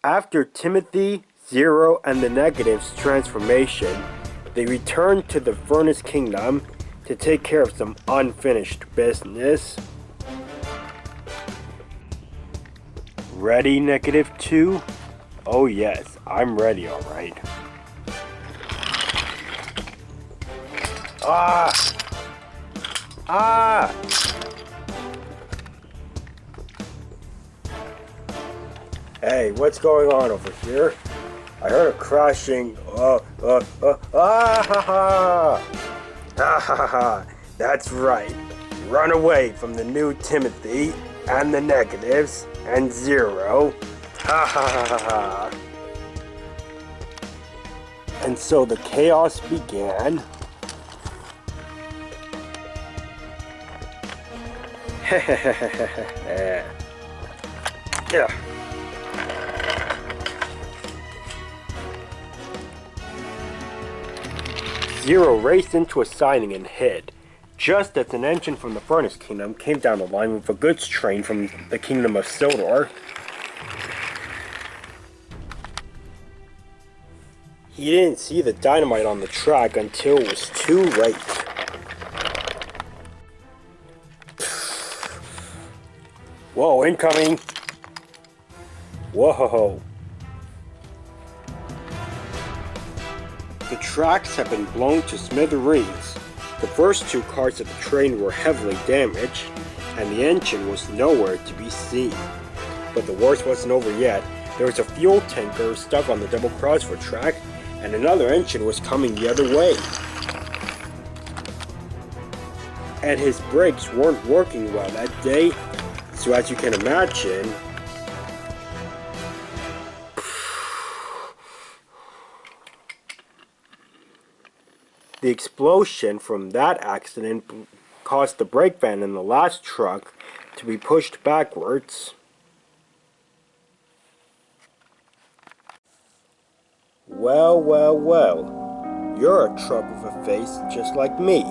After Timothy, Zero, and the Negative's transformation, they returned to the Furnace Kingdom to take care of some unfinished business. Ready, -2? Oh yes, I'm ready, alright. Ah! Ah! Hey, what's going on over here? I heard a crashing. Ah ha ha! Ha ha ha! That's right. Run away from the new Timothy and the Negatives and Zero. Ha ha ha ha ha! And so the chaos began. Yeah. Zero raced into a siding and hid, just as an engine from the Furnace Kingdom came down the line with a goods train from the Kingdom of Sodor. He didn't see the dynamite on the track until it was too late. Whoa, incoming! Whoa! The tracks have been blown to smithereens. The first two cars of the train were heavily damaged, and the engine was nowhere to be seen. But the worst wasn't over yet. There was a fuel tanker stuck on the double crossroad track, and another engine was coming the other way. And his brakes weren't working well that day, so as you can imagine, the explosion from that accident caused the brake van in the last truck to be pushed backwards. Well, well, well, you're a truck with a face just like me.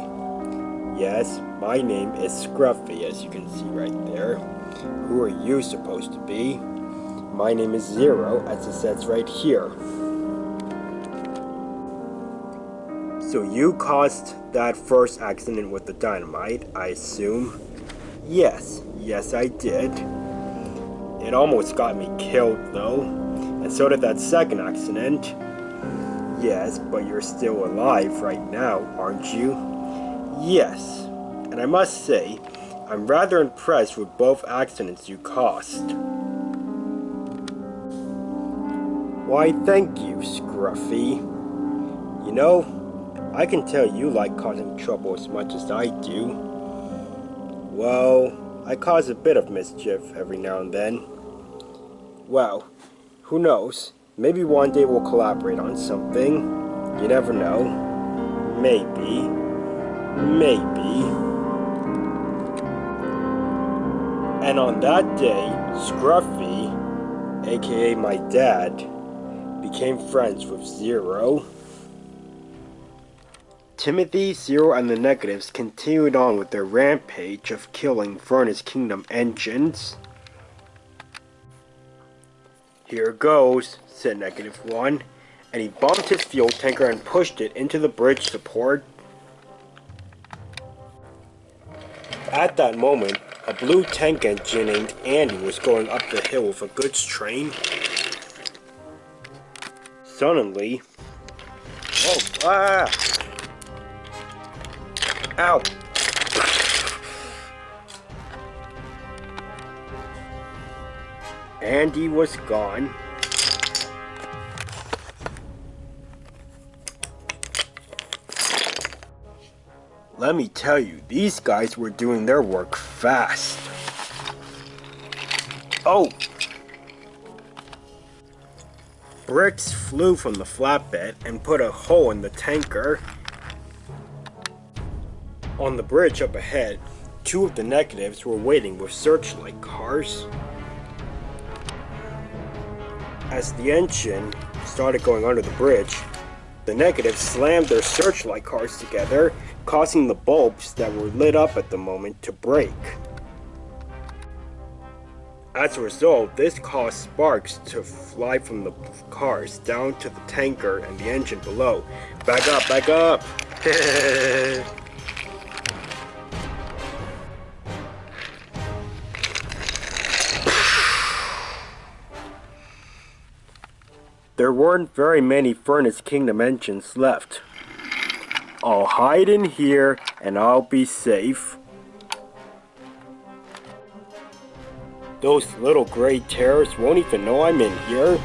Yes, my name is Scruffy, as you can see right there. Who are you supposed to be? My name is Zero, as it says right here. So you caused that first accident with the dynamite, I assume? Yes, I did. It almost got me killed though, and so did that second accident. Yes, but you're still alive right now, aren't you? Yes, and I must say, I'm rather impressed with both accidents you caused. Why, thank you, Scruffy. You know, I can tell you like causing trouble as much as I do. Well, I cause a bit of mischief every now and then. Well, who knows? Maybe one day we'll collaborate on something. You never know. Maybe. And on that day, Scruffy, aka my dad, became friends with Zero. Timothy, Zero, and the Negatives continued on with their rampage of killing Furnace Kingdom engines. Here goes, said -1, and he bumped his fuel tanker and pushed it into the bridge support. At that moment, a blue tank engine named Andy was going up the hill with a goods train. Suddenly, ow! Andy was gone. Let me tell you, these guys were doing their work fast. Oh! Bricks flew from the flatbed and put a hole in the tanker. On the bridge up ahead, two of the Negatives were waiting with searchlight cars. As the engine started going under the bridge, the Negatives slammed their searchlight cars together, causing the bulbs that were lit up at the moment to break. As a result, this caused sparks to fly from the cars down to the tanker and the engine below. Back up, back up! There weren't very many Furnace Kingdom engines left. I'll hide in here and I'll be safe. Those little gray terrors won't even know I'm in here.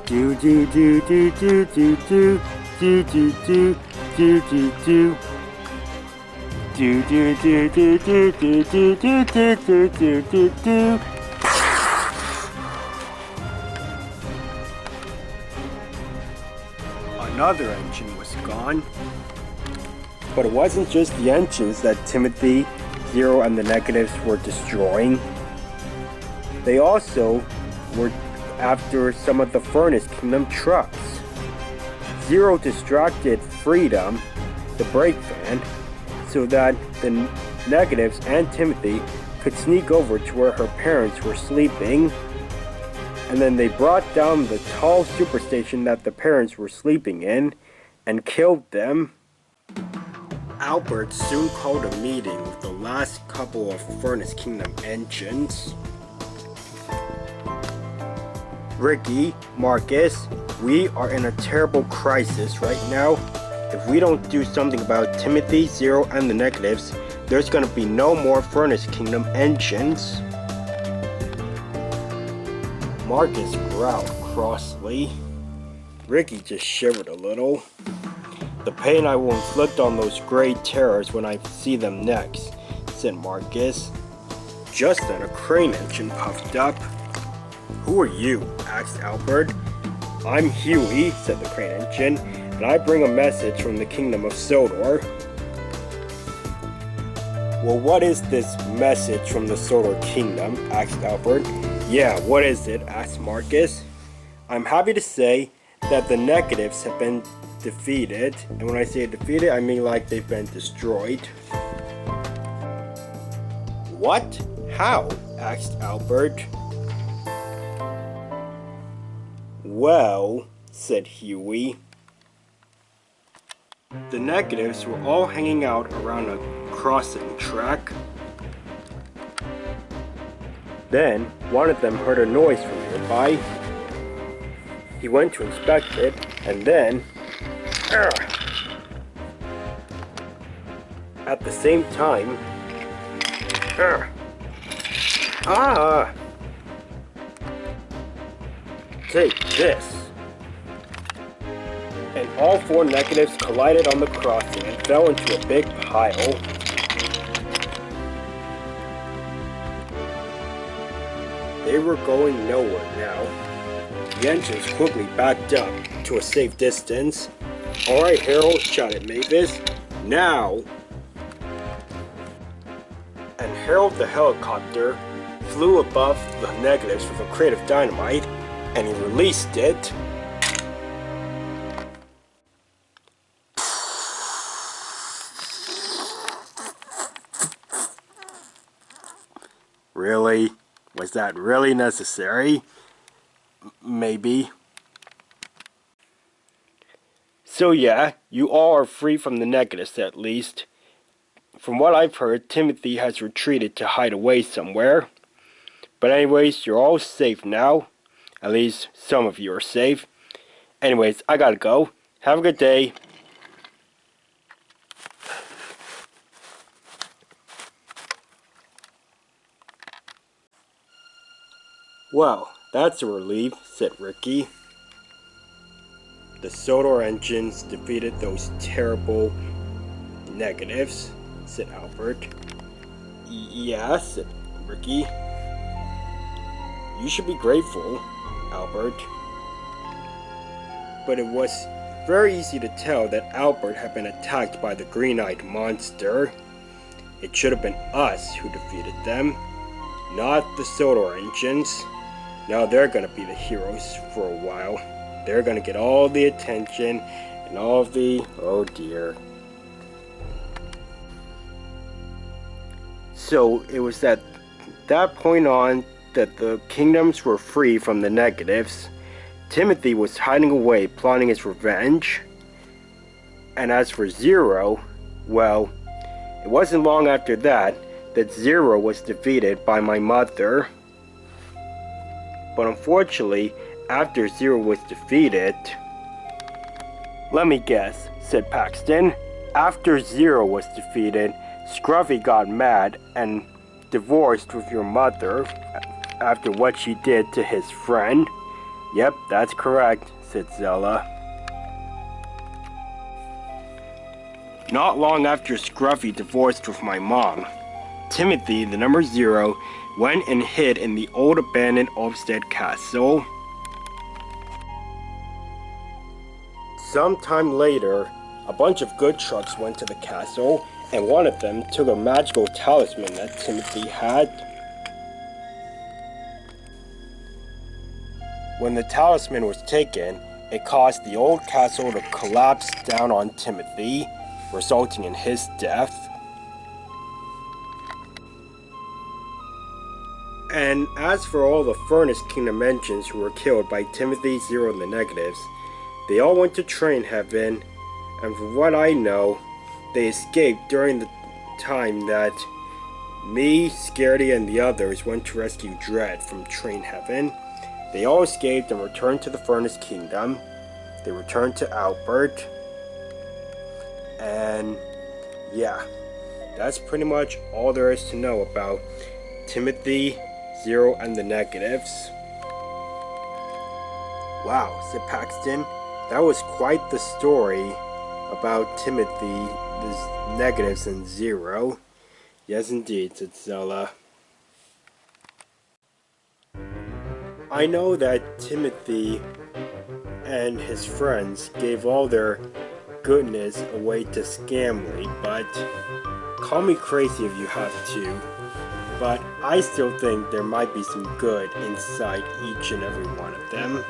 Do do do do do do do do do do do do do. Do do do do do do do do do do do do. Another engine was gone. But it wasn't just the engines that Timothy, Zero, and the Negatives were destroying. They also were after some of the Furnace Kingdom trucks. Zero distracted Freedom, the brake van, so that the Negatives and Timothy could sneak over to where her parents were sleeping. And then they brought down the tall superstation that the parents were sleeping in and killed them. Albert soon called a meeting with the last couple of Furnace Kingdom engines. Ricky, Marcus, we are in a terrible crisis right now. If we don't do something about Timothy, Zero, and the Negatives, there's gonna be no more Furnace Kingdom engines. Marcus growled crossly. Ricky just shivered a little. The pain I will inflict on those gray terrors when I see them next, said Marcus. Just then a crane engine puffed up. Who are you? Asked Albert. I'm Huey, said the crane engine, and I bring a message from the kingdom of Sodor. Well, what is this message from the Sodor kingdom? Asked Albert. Yeah, what is it? Asked Marcus. I'm happy to say that the Negatives have been defeated, and when I say defeated, I mean like they've been destroyed. What? How? Asked Albert. Well, said Huey. The Negatives were all hanging out around a crossing track. Then, one of them heard a noise from nearby. He went to inspect it, and then at the same time, take this. And all four Negatives collided on the crossing and fell into a big pile. They were going nowhere now. The engines quickly backed up to a safe distance. Alright, Harold, shouted Mavis. Now! And Harold the helicopter flew above the Negatives with a crate of dynamite, and he released it. Really? Was that really necessary? Maybe. So yeah, you all are free from the Negatives at least. From what I've heard, Timothy has retreated to hide away somewhere. But anyways, you're all safe now. At least some of you are safe. Anyways, I gotta go. Have a good day. Well, that's a relief, said Ricky. The Sodor engines defeated those terrible Negatives, said Albert. Yeah, said Ricky. You should be grateful, Albert. But it was very easy to tell that Albert had been attacked by the green-eyed monster. It should have been us who defeated them, not the Sodor engines. Now they're gonna be the heroes for a while. They're gonna get all the attention and all of the... oh dear. So it was at that point on that the kingdoms were free from the negatives. Timothy was hiding away, plotting his revenge. And as for Zero, well, it wasn't long after that Zero was defeated by my mother. But unfortunately, after Zero was defeated... Let me guess, said Paxton. After Zero was defeated, Scruffy got mad and divorced with your mother after what she did to his friend. Yep, that's correct, said Zella. Not long after Scruffy divorced with my mom, Timothy, the number 0, went and hid in the old abandoned Olmsted Castle. Sometime later, a bunch of good trucks went to the castle, and one of them took a magical talisman that Timothy had. When the talisman was taken, it caused the old castle to collapse down on Timothy, resulting in his death. And as for all the Furnace Kingdom engines who were killed by Timothy, Zero, and the negatives, they all went to train heaven, and from what I know, they escaped during the time that me, Scaredy, and the others went to rescue Dread from train heaven. They all escaped and returned to the Furnace Kingdom. They returned to Albert. And yeah, that's pretty much all there is to know about Timothy, Zero, and the negatives. Wow, said Paxton. That was quite the story about Timothy, the negatives, and Zero. Yes, indeed, said Zella. I know that Timothy and his friends gave all their goodness away to Scamly, but call me crazy if you have to. But I still think there might be some good inside each and every one of them.